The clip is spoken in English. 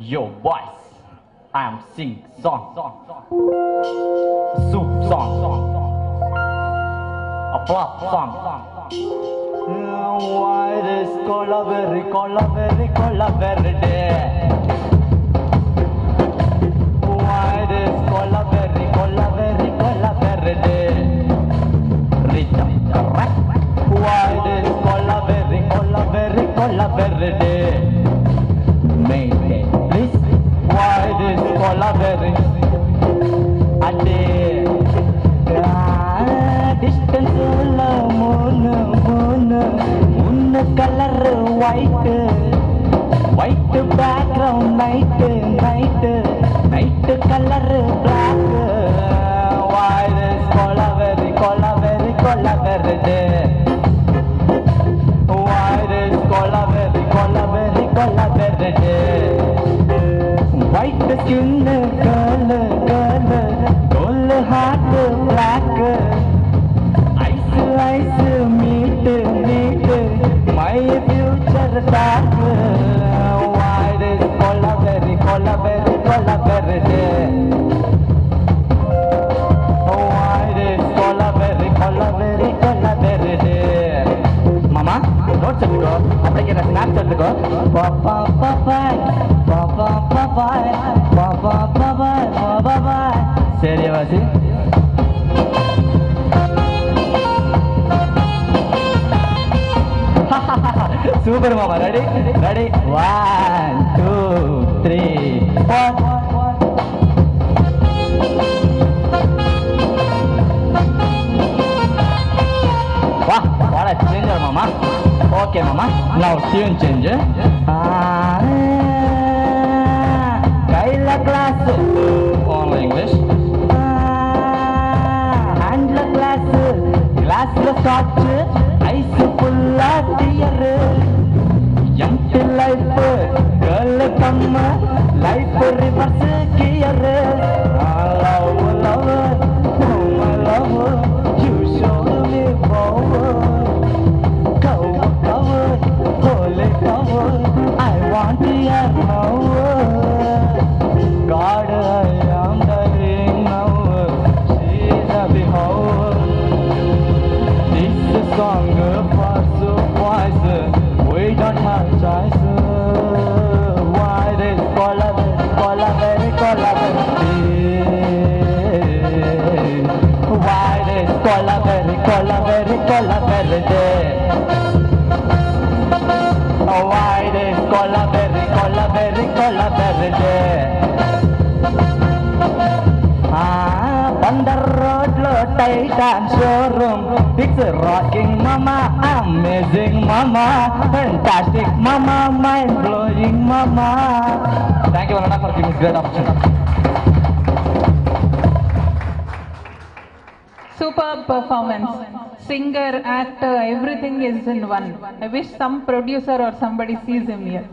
Yo boys, I am sing song, soup song, a flop song. Why this cola very day? Why this cola very day? Rhythm correct. Why this cola very day? Maintain please. Why this cola very a day? Distance moon color white background night color black. Why this cola very day? Why this cola very day? White skin girl gold heart black. Ice meet my future dark. Why this cola very day? Why this cola very day? Mama, notes எடுத்துக்கோ, அப்படியே என்ன snaps எடுத்துக்கோ. பாப்பா சரி வாசி. Super mama, ready? 1, 2, 3, 4. Wow, what a changer mama. Okay mama, now tune change. Kaila class, only English. Handle class, glass scotch, ice full of tear. Young life, girl come, life reverse gear. Love, oh my love, you show me power. Cover, holy power, I want your power. God, I am dying now, she's a behold. This song for surprise, we don't have choice. Why this cola very why this cola very day? Oh, why this cola very day? Bandar road lo Titan showroom. It's rocking mama, amazing mama, fantastic mama, mind blowing mama. Thank you Vanana for giving this great opportunity. Superb performance. Singer, actor, everything is in one. I wish some producer or somebody sees him here.